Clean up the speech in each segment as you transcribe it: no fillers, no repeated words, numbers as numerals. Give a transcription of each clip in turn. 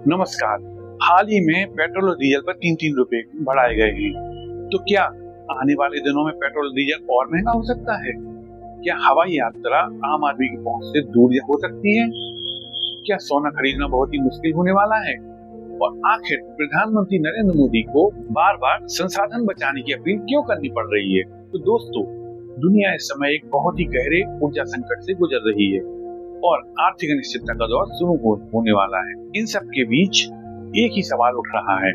नमस्कार। हाल ही में पेट्रोल और डीजल पर 3-3 रुपए बढ़ाए गए हैं। तो क्या आने वाले दिनों में पेट्रोल और डीजल और महंगा हो सकता है? क्या हवाई यात्रा आम आदमी की पहुंच से दूर हो सकती है? क्या सोना खरीदना बहुत ही मुश्किल होने वाला है? और आखिर प्रधानमंत्री नरेंद्र मोदी को बार बार संसाधन बचाने की अपील क्यों करनी पड़ रही है? तो दोस्तों, दुनिया इस समय एक बहुत ही गहरे ऊर्जा संकट से गुजर रही है और आर्थिक अनिश्चितता का दौर शुरू होने वाला है। इन सब के बीच एक ही सवाल उठ रहा है,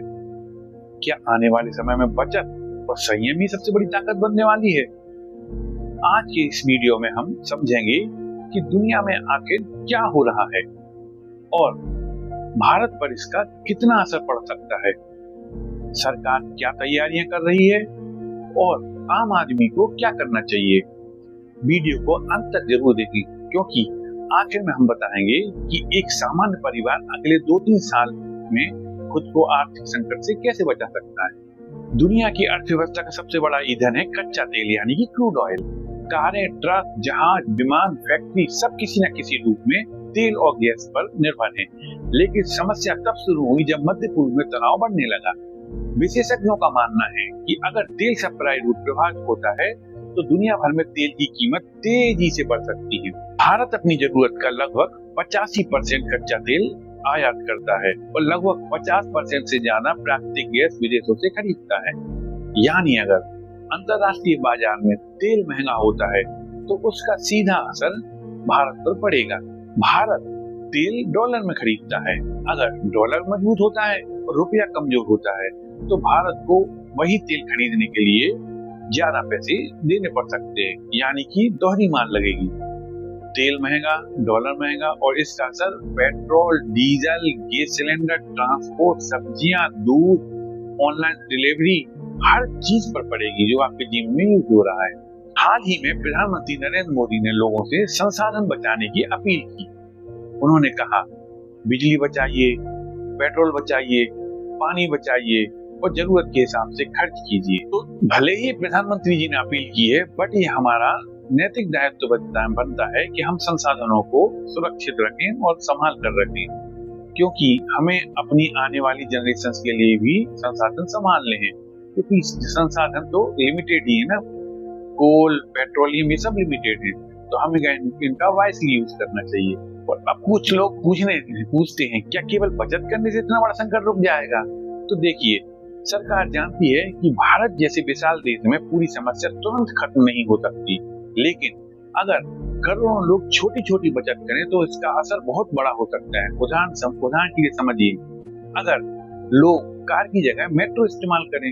क्या आने वाले समय में बचत और संयम ही सबसे बड़ी ताकत बनने वाली है? आज के इस वीडियो में हम समझेंगे कि दुनिया में आखिर क्या हो रहा है और भारत पर इसका कितना असर पड़ सकता है। सरकार क्या तैयारियां कर रही है और आम आदमी को क्या करना चाहिए। वीडियो को अंत तक जरूर देखें, क्योंकि आखिर में हम बताएंगे कि एक सामान्य परिवार अगले 2-3 साल में खुद को आर्थिक संकट से कैसे बचा सकता है। दुनिया की अर्थव्यवस्था का सबसे बड़ा ईंधन है कच्चा तेल, यानी कि क्रूड ऑयल। कारें, ट्रक, जहाज, विमान, फैक्ट्री सब किसी न किसी रूप में तेल और गैस पर निर्भर हैं। लेकिन समस्या तब शुरू हुई जब मध्य पूर्व में तनाव बढ़ने लगा। विशेषज्ञों का मानना है कि अगर तेल सप्लाई रूट प्रभावित होता है तो दुनिया भर में तेल की कीमत तेजी से बढ़ सकती है। भारत अपनी जरूरत का लगभग 85% कच्चा तेल आयात करता है और लगभग 50% से ज्यादा प्राकृतिक गैस विदेशों से खरीदता है। यानी अगर अंतर्राष्ट्रीय बाजार में तेल महंगा होता है तो उसका सीधा असर भारत पर पड़ेगा। भारत तेल डॉलर में खरीदता है। अगर डॉलर मजबूत होता है और रुपया कमजोर होता है तो भारत को वही तेल खरीदने के लिए ज्यादा पैसे देने पड़ सकते हैं, यानी कि दोहरी मार लगेगी। तेल महंगा, डॉलर महंगा और इसका असर petrol, diesel, gas cylinder, transport, सब्जियां, दूध, ऑनलाइन डिलीवरी, हर चीज पर पड़ेगी जो आपके जीवन में यूज हो रहा है। हाल ही में प्रधानमंत्री नरेंद्र मोदी ने लोगों से संसाधन बचाने की अपील की। उन्होंने कहा, बिजली बचाइए, पेट्रोल बचाइए, पानी बचाइए और जरूरत के हिसाब से खर्च कीजिए। तो भले ही प्रधानमंत्री जी ने अपील की है, बट ये हमारा नैतिक दायित्व बनता है कि हम संसाधनों को सुरक्षित रखें और संभाल कर रखें, क्योंकि हमें अपनी आने वाली जनरेशन के लिए भी संसाधन संभालने हैं। क्योंकि संसाधन तो लिमिटेड ही है ना, कोल, पेट्रोलियम ये सब लिमिटेड है, तो हमें इनका वाइसली यूज करना चाहिए। और अब कुछ लोग पूछते हैं, क्या केवल बचत करने से इतना बड़ा संकट रुक जाएगा? तो देखिए, सरकार जानती है कि भारत जैसे विशाल देश में पूरी समस्या तुरंत खत्म नहीं हो सकती, लेकिन अगर करोड़ों लोग छोटी छोटी बचत करें तो इसका असर बहुत बड़ा हो सकता है। उदाहरण के लिए समझिए, अगर लोग कार की जगह मेट्रो इस्तेमाल करें,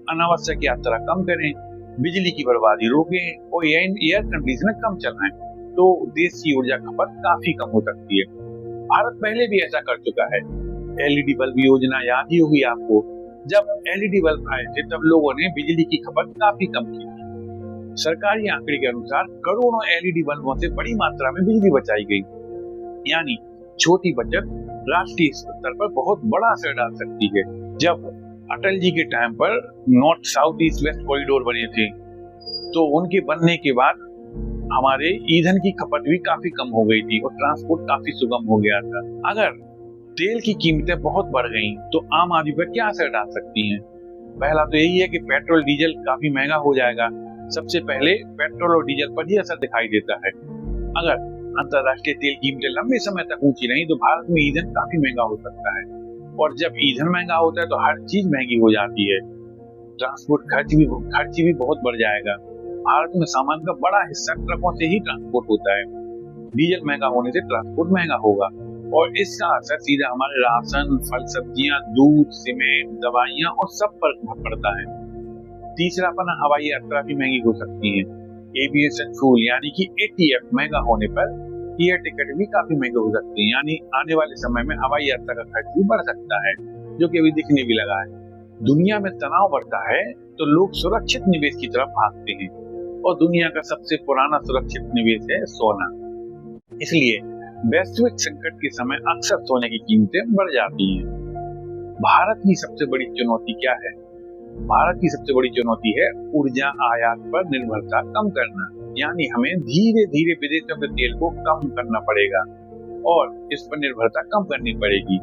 अनावश्यक यात्रा कम करें, बिजली की बर्बादी रोकें और एयर कंडीशनर कम चलाएं, तो देश की ऊर्जा खपत काफी कम हो सकती है। भारत पहले भी ऐसा कर चुका है। एलईडी बल्ब योजना याद ही होगी आपको। जब एलईडी बल्ब आए थे तब लोगों ने बिजली की खपत काफी कम की थी। सरकारी आंकड़े के अनुसार करोड़ों एलईडी बल्बों से बड़ी मात्रा में बिजली बचाई गई। यानी छोटी बचत राष्ट्रीय स्तर पर बहुत बड़ा असर डाल सकती है। जब अटल जी के टाइम पर north south east west corridor बने थे तो उनके बनने के बाद हमारे ईंधन की खपत भी काफी कम हो गई थी और ट्रांसपोर्ट काफी सुगम हो गया था। अगर तेल की कीमतें बहुत बढ़ गईं तो आम आदमी पर क्या असर डाल सकती हैं? पहला तो यही है कि पेट्रोल डीजल काफी महंगा हो जाएगा। सबसे पहले पेट्रोल और डीजल पर ही असर दिखाई देता है। अगर अंतर्राष्ट्रीय तेल कीमतें लंबे समय तक ऊंची रही तो भारत में ईंधन काफी महंगा हो सकता है, और जब ईंधन महंगा होता है तो हर चीज महंगी हो जाती है। ट्रांसपोर्ट खर्च भी बहुत बढ़ जाएगा। भारत में सामान का बड़ा हिस्सा ट्रकों से ही ट्रांसपोर्ट होता है। डीजल महंगा होने से ट्रांसपोर्ट महंगा होगा और इसका असर सीधा हमारे राशन, फल, सब्जियां, दूध, सीमेंट, दवाइयां और सब पर पड़ता है। तीसरा पना, हवाई यात्रा भी महंगी हो सकती है। एविएशन फ्यूल यानी कि एटीएफ महंगा होने पर एयर टिकट भी काफी महंगे हो सकते हैं। यानी आने वाले समय में हवाई यात्रा का खर्च भी बढ़ सकता है, जो कि अभी दिखने भी लगा है। दुनिया में तनाव बढ़ता है तो लोग सुरक्षित निवेश की तरफ भागते हैं और दुनिया का सबसे पुराना सुरक्षित निवेश है सोना। इसलिए वैश्विक संकट के समय अक्सर सोने की कीमतें बढ़ जाती हैं। भारत की सबसे बड़ी चुनौती क्या है? भारत की सबसे बड़ी चुनौती है ऊर्जा आयात पर निर्भरता कम करना। यानी हमें धीरे धीरे विदेशों के तेल को कम करना पड़ेगा और इस पर निर्भरता कम करनी पड़ेगी।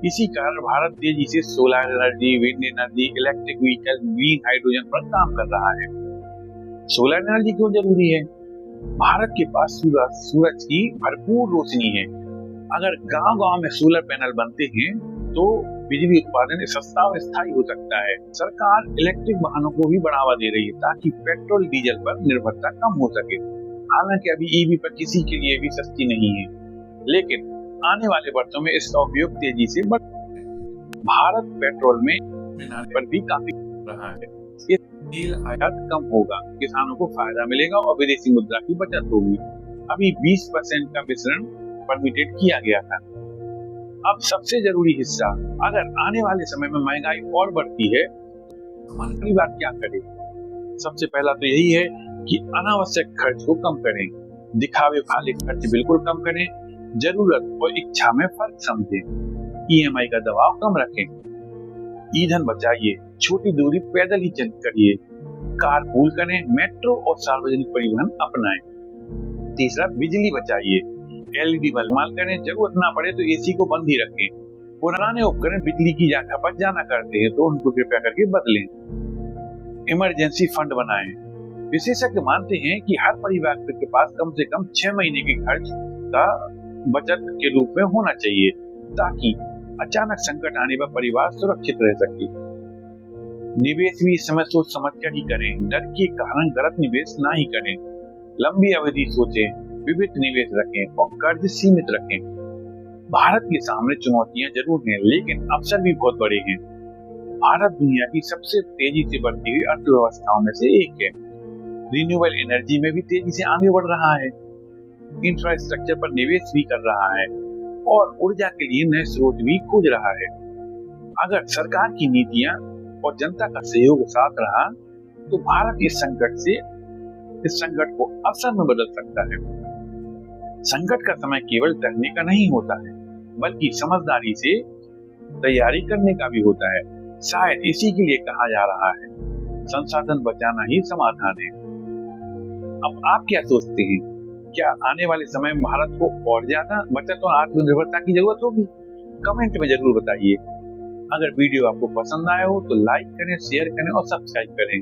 इसी कारण भारत तेजी से solar energy, wind energy, electric vehicle, green hydrogen पर काम कर रहा है। सोलर एनर्जी क्यों जरूरी है? भारत के पास सूरज की भरपूर रोशनी है। अगर गांव-गांव में सोलर पैनल बनते हैं तो बिजली उत्पादन सस्ता और स्थायी हो सकता है। सरकार इलेक्ट्रिक वाहनों को भी बढ़ावा दे रही है ताकि पेट्रोल डीजल पर निर्भरता कम हो सके। हालांकि अभी ईवी पर किसी के लिए भी सस्ती नहीं है, लेकिन आने वाले वर्षों में इसका उपयोग तेजी से बढ़। भारत पेट्रोल में पर भी काफी रहा है। तेल आयात कम होगा, किसानों को फायदा मिलेगा और विदेशी मुद्रा की बचत होगी। अभी 20% का मिश्रण परमिटेड किया गया था। अब सबसे जरूरी हिस्सा, अगर आने वाले समय में महंगाई और बढ़ती है तो परिवार क्या करे? सबसे पहला तो यही है कि अनावश्यक खर्च को कम करें, दिखावे वाले खर्च बिल्कुल कम करें, जरूरत और इच्छा में फर्क समझें, ईएमआई का दबाव कम रखें, ईंधन बचाइए, छोटी दूरी पैदल ही चल करिए, कारपूल करें, मेट्रो और सार्वजनिक परिवहन अपनाएं। तीसरा, बिजली बचाइए, एलईडी बल्ब इस्तेमाल करें, जरूरत ना पड़े तो एसी को बंद ही रखें। पुराने उपकरण बिजली की खपत ज्यादा करते हैं तो उनको कृपया करके बदलें। इमरजेंसी फंड बनाएं। विशेषज्ञ मानते हैं कि हर परिवार के पास कम से कम 6 महीने के खर्च का बचत के रूप में होना चाहिए ताकि अचानक संकट आने पर परिवार सुरक्षित रह सके। निवेश भी इस समय सोच समझ कर ही करें, डर के कारण गलत निवेश ना ही करें। लंबी अवधि सोचें, विविध निवेश रखें और कर्ज सीमित रखें। भारत के सामने चुनौतियां जरूर हैं, लेकिन अवसर भी बहुत बड़े हैं। भारत दुनिया की सबसे तेजी से बढ़ती हुई अर्थव्यवस्थाओं में से एक है। रिन्यूएबल एनर्जी में भी तेजी से आगे बढ़ रहा है, इंफ्रास्ट्रक्चर पर निवेश भी कर रहा है और ऊर्जा के लिए नए स्रोत भी खोज रहा है। अगर सरकार की नीतियां और जनता का सहयोग साथ रहा तो भारत इस संकट को अवसर में बदल सकता है। संकट का समय केवल डरने का नहीं होता है, बल्कि समझदारी से तैयारी करने का भी होता है। शायद इसी के लिए कहा जा रहा है, संसाधन बचाना ही समाधान है। अब आप क्या सोचते हैं? क्या आने वाले समय में भारत को और ज्यादा बचत और आत्मनिर्भरता की जरूरत होगी? कमेंट में जरूर बताइए। अगर वीडियो आपको पसंद आया हो तो लाइक करें, शेयर करें और सब्सक्राइब करें।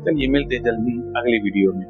चलिए मिलते हैं जल्दी अगले वीडियो में।